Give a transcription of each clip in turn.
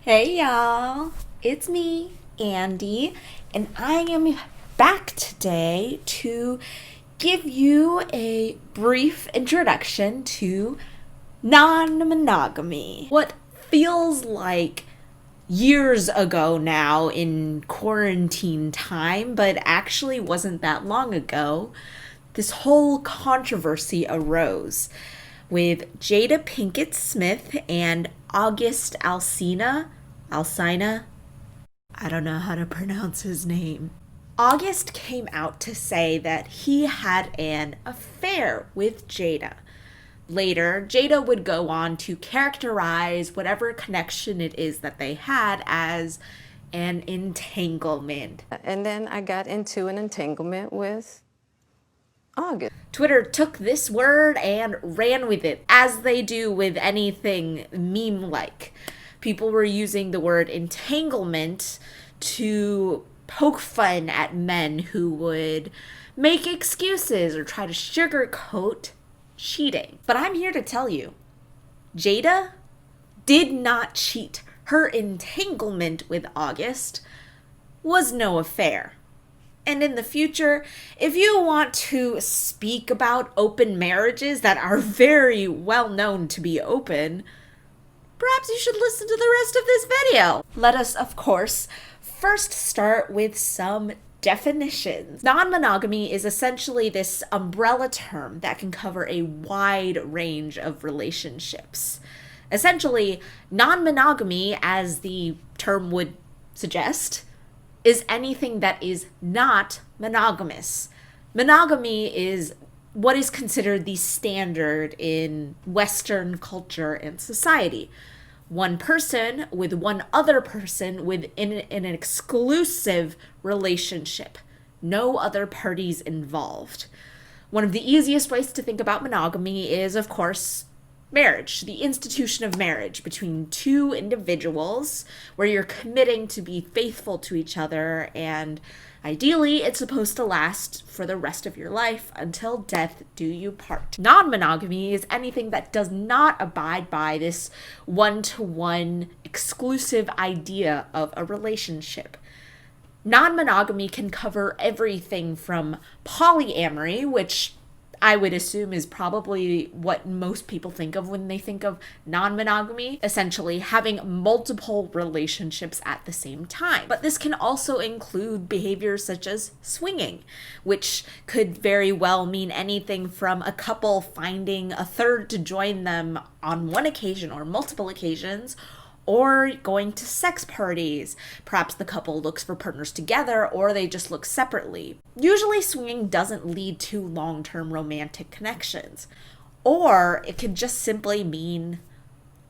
Hey y'all, it's me, Andy, and I am back today to give you a brief introduction to non-monogamy. What feels like years ago now in quarantine time, but actually wasn't that long ago, this whole controversy arose with Jada Pinkett-Smith and August Alsina. I don't know how to pronounce his name. August came out to say that he had an affair with Jada. Later, Jada would go on to characterize whatever connection it is that they had as an entanglement. And then I got into an entanglement with August. Twitter took this word and ran with it, as they do with anything meme-like. People were using the word entanglement to poke fun at men who would make excuses or try to sugarcoat cheating. But I'm here to tell you, Jada did not cheat. Her entanglement with August was no affair. And in the future, if you want to speak about open marriages that are very well known to be open, perhaps you should listen to the rest of this video. Let us, of course, first start with some definitions. Non-monogamy is essentially this umbrella term that can cover a wide range of relationships. Essentially, non-monogamy, as the term would suggest, is anything that is not monogamous. Monogamy is what is considered the standard in Western culture and society. One person with one other person within an exclusive relationship. No other parties involved. One of the easiest ways to think about monogamy is, of course, marriage, the institution of marriage between two individuals where you're committing to be faithful to each other, and ideally it's supposed to last for the rest of your life until death do you part. Non-monogamy is anything that does not abide by this one-to-one exclusive idea of a relationship. Non-monogamy can cover everything from polyamory, which I would assume is probably what most people think of when they think of non-monogamy, essentially having multiple relationships at the same time. But this can also include behaviors such as swinging, which could very well mean anything from a couple finding a third to join them on one occasion or multiple occasions, or going to sex parties. Perhaps the couple looks for partners together, or they just look separately. Usually swinging doesn't lead to long-term romantic connections, or it could just simply mean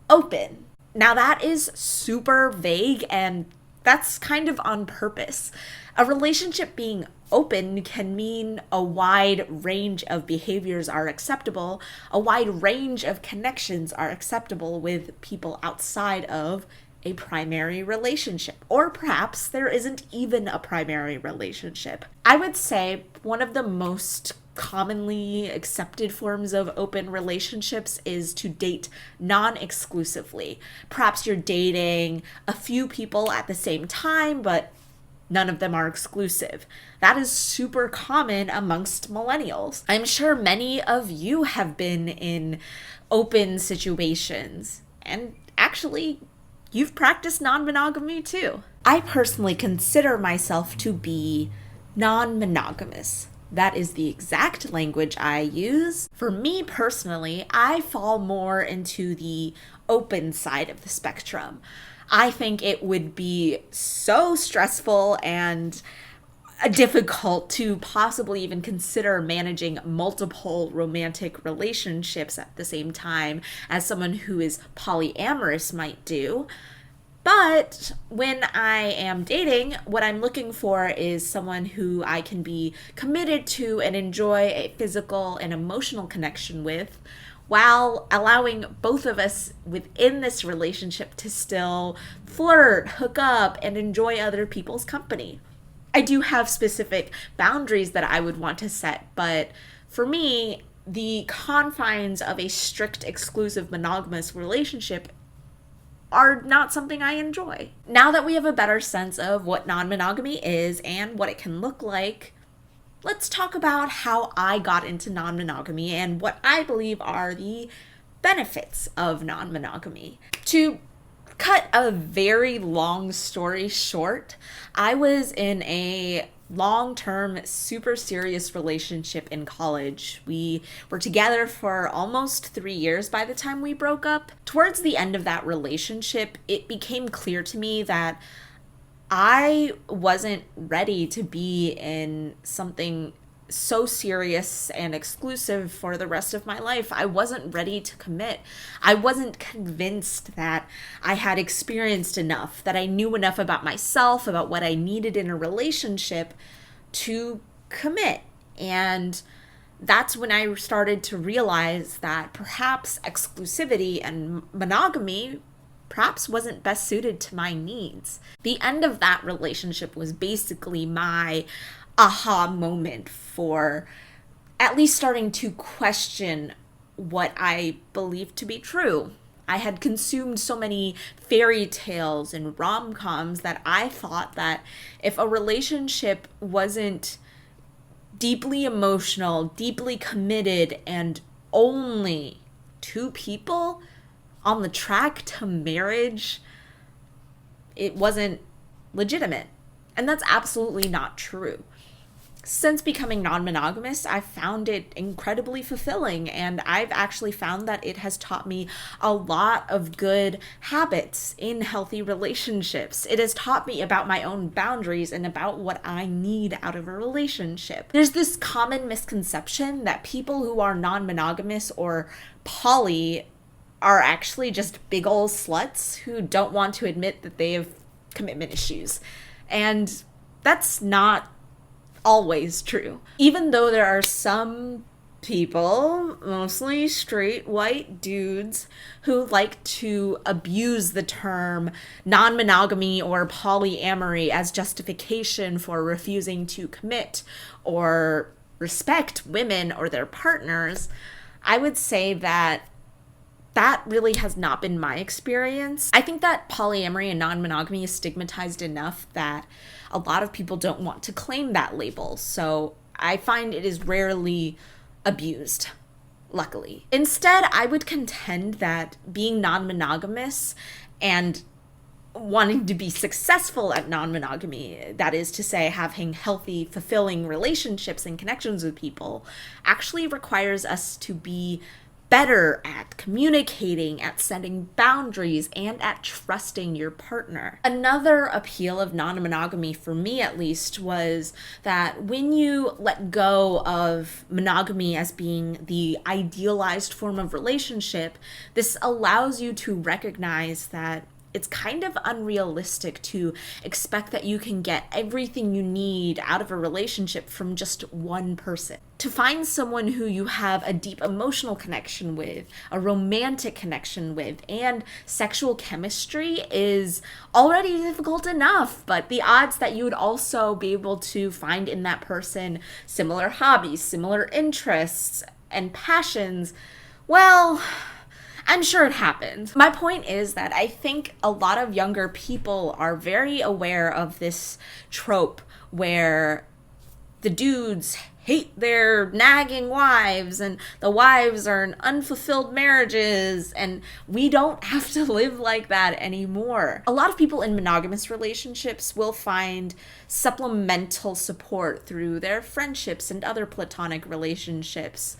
open. Now that is super vague, and that's kind of on purpose. A relationship being open can mean a wide range of behaviors are acceptable, a wide range of connections are acceptable with people outside of a primary relationship. Or perhaps there isn't even a primary relationship. I would say one of the most commonly accepted forms of open relationships is to date non-exclusively. Perhaps you're dating a few people at the same time, but none of them are exclusive. That is super common amongst millennials. I'm sure many of you have been in open situations, and actually, you've practiced non-monogamy too. I personally consider myself to be non-monogamous. That is the exact language I use. For me personally, I fall more into the open side of the spectrum. I think it would be so stressful and difficult to possibly even consider managing multiple romantic relationships at the same time as someone who is polyamorous might do. But when I am dating, what I'm looking for is someone who I can be committed to and enjoy a physical and emotional connection with, while allowing both of us within this relationship to still flirt, hook up, and enjoy other people's company. I do have specific boundaries that I would want to set, but for me, the confines of a strict exclusive monogamous relationship are not something I enjoy. Now that we have a better sense of what non-monogamy is and what it can look like, let's talk about how I got into non-monogamy and what I believe are the benefits of non-monogamy. To cut a very long story short, I was in a long-term, super serious relationship in college. We were together for almost 3 years by the time we broke up. Towards the end of that relationship, it became clear to me that I wasn't ready to be in something so serious and exclusive for the rest of my life. I wasn't ready to commit. I wasn't convinced that I had experienced enough, that I knew enough about myself, about what I needed in a relationship to commit. And that's when I started to realize that perhaps exclusivity and monogamy perhaps wasn't best suited to my needs. The end of that relationship was basically my aha moment for at least starting to question what I believed to be true. I had consumed so many fairy tales and rom-coms that I thought that if a relationship wasn't deeply emotional, deeply committed, and only two people on the track to marriage, it wasn't legitimate. And that's absolutely not true. Since becoming non-monogamous, I've found it incredibly fulfilling, and I've actually found that it has taught me a lot of good habits in healthy relationships. It has taught me about my own boundaries and about what I need out of a relationship. There's this common misconception that people who are non-monogamous or poly are actually just big ol' sluts who don't want to admit that they have commitment issues. And that's not always true. Even though there are some people, mostly straight white dudes, who like to abuse the term non-monogamy or polyamory as justification for refusing to commit or respect women or their partners, I would say that really has not been my experience. I think that polyamory and non-monogamy is stigmatized enough that a lot of people don't want to claim that label. So I find it is rarely abused, luckily. Instead, I would contend that being non-monogamous and wanting to be successful at non-monogamy, that is to say, having healthy, fulfilling relationships and connections with people, actually requires us to be better at communicating, at setting boundaries, and at trusting your partner. Another appeal of non-monogamy, for me at least, was that when you let go of monogamy as being the idealized form of relationship, this allows you to recognize that it's kind of unrealistic to expect that you can get everything you need out of a relationship from just one person. To find someone who you have a deep emotional connection with, a romantic connection with, and sexual chemistry is already difficult enough, but the odds that you would also be able to find in that person similar hobbies, similar interests, and passions, well, I'm sure it happens. My point is that I think a lot of younger people are very aware of this trope where the dudes hate their nagging wives and the wives are in unfulfilled marriages, and we don't have to live like that anymore. A lot of people in monogamous relationships will find supplemental support through their friendships and other platonic relationships.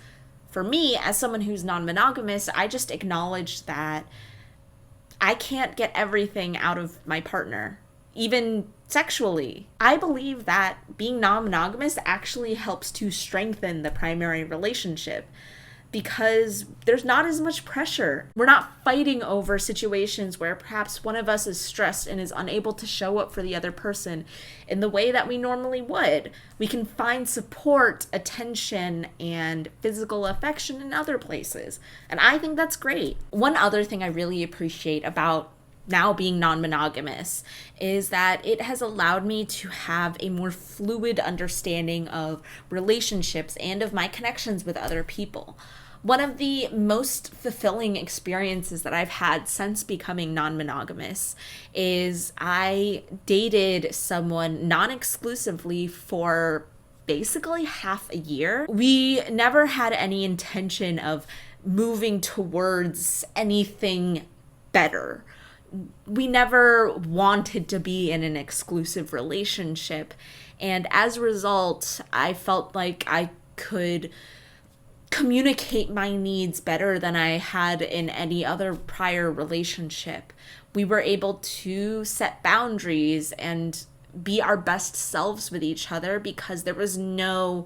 For me, as someone who's non-monogamous, I just acknowledge that I can't get everything out of my partner, even sexually. I believe that being non-monogamous actually helps to strengthen the primary relationship because there's not as much pressure. We're not fighting over situations where perhaps one of us is stressed and is unable to show up for the other person in the way that we normally would. We can find support, attention, and physical affection in other places. And I think that's great. One other thing I really appreciate about now being non-monogamous is that it has allowed me to have a more fluid understanding of relationships and of my connections with other people. One of the most fulfilling experiences that I've had since becoming non-monogamous is I dated someone non-exclusively for basically half a year. We never had any intention of moving towards anything better. We never wanted to be in an exclusive relationship. And as a result, I felt like I could communicate my needs better than I had in any other prior relationship. We were able to set boundaries and be our best selves with each other because there was no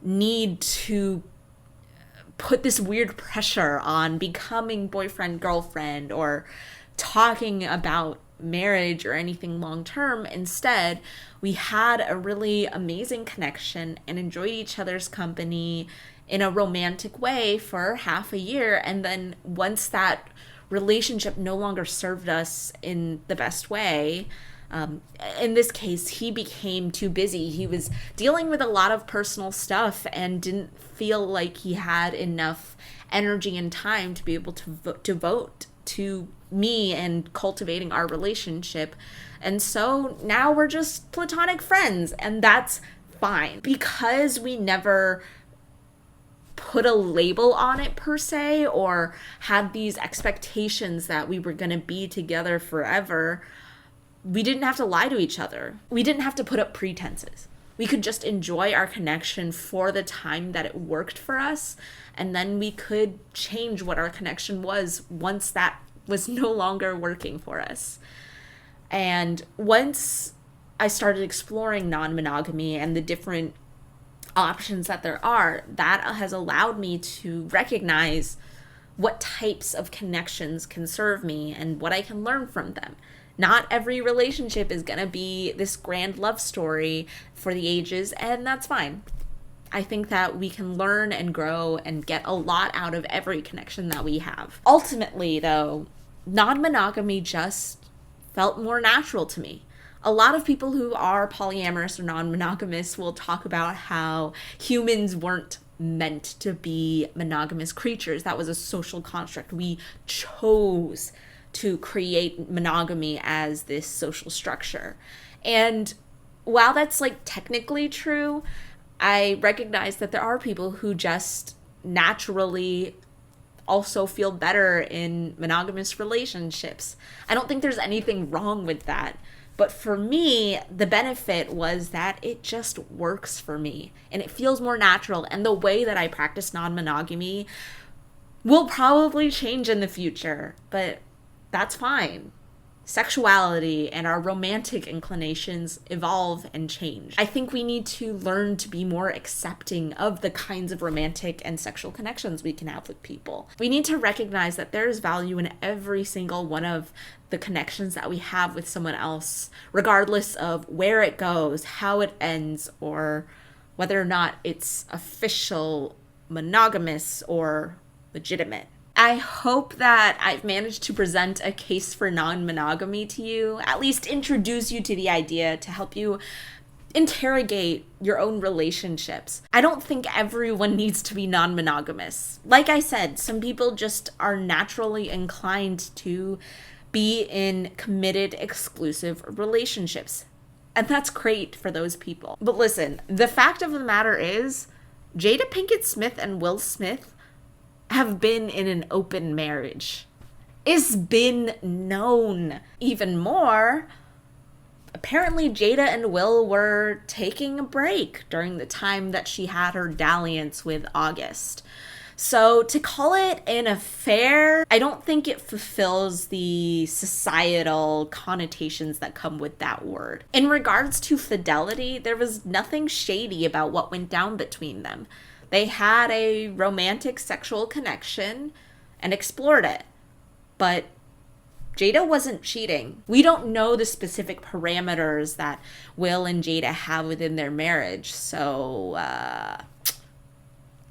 need to put this weird pressure on becoming boyfriend, girlfriend, or talking about marriage or anything long term. Instead, we had a really amazing connection and enjoyed each other's company in a romantic way for half a year. And then once that relationship no longer served us in the best way, in this case, he became too busy. He was dealing with a lot of personal stuff and didn't feel like he had enough energy and time to be able to devote to me and cultivating our relationship. And so now we're just platonic friends, and that's fine. Because we never put a label on it per se, or had these expectations that we were going to be together forever, we didn't have to lie to each other. We didn't have to put up pretenses. We could just enjoy our connection for the time that it worked for us, and then we could change what our connection was once that was no longer working for us. And once I started exploring non-monogamy and the different options that there are, that has allowed me to recognize what types of connections can serve me and what I can learn from them. Not every relationship is going to be this grand love story for the ages, and that's fine. I think that we can learn and grow and get a lot out of every connection that we have. Ultimately, though, non-monogamy just felt more natural to me. A lot of people who are polyamorous or non-monogamous will talk about how humans weren't meant to be monogamous creatures. That was a social construct. We chose to create monogamy as this social structure. And while that's like technically true, I recognize that there are people who just naturally also feel better in monogamous relationships. I don't think there's anything wrong with that. But for me, the benefit was that it just works for me and it feels more natural. And the way that I practice non-monogamy will probably change in the future, but that's fine. Sexuality and our romantic inclinations evolve and change. I think we need to learn to be more accepting of the kinds of romantic and sexual connections we can have with people. We need to recognize that there's value in every single one of the connections that we have with someone else, regardless of where it goes, how it ends, or whether or not it's official, monogamous, or legitimate. I hope that I've managed to present a case for non-monogamy to you, at least introduce you to the idea to help you interrogate your own relationships. I don't think everyone needs to be non-monogamous. Like I said, some people just are naturally inclined to be in committed, exclusive relationships. And that's great for those people. But listen, the fact of the matter is, Jada Pinkett Smith and Will Smith have been in an open marriage. It's been known. Even more, apparently Jada and Will were taking a break during the time that she had her dalliance with August. So to call it an affair, I don't think it fulfills the societal connotations that come with that word. In regards to fidelity, there was nothing shady about what went down between them. They had a romantic sexual connection and explored it. But Jada wasn't cheating. We don't know the specific parameters that Will and Jada have within their marriage. So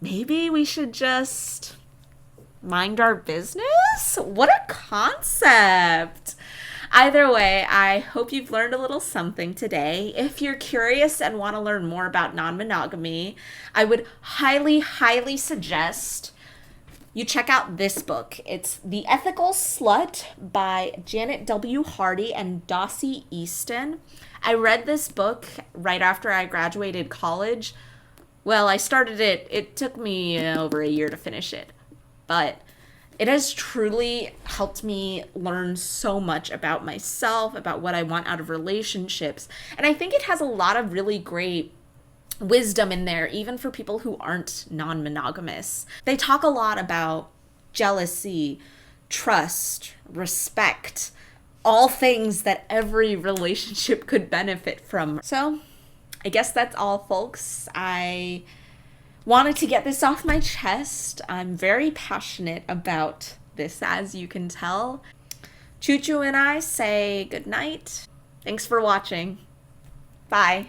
maybe we should just mind our business? What a concept! Either way, I hope you've learned a little something today. If you're curious and want to learn more about non-monogamy, I would highly, highly suggest you check out this book. It's The Ethical Slut by Janet W. Hardy and Dossie Easton. I read this book right after I graduated college. Well, I started it. It took me over a year to finish it. But it has truly helped me learn so much about myself, about what I want out of relationships. And I think it has a lot of really great wisdom in there, even for people who aren't non-monogamous. They talk a lot about jealousy, trust, respect, all things that every relationship could benefit from. So I guess that's all, folks. I wanted to get this off my chest. I'm very passionate about this, as you can tell. Choo Choo and I say good night. Thanks for watching. Bye.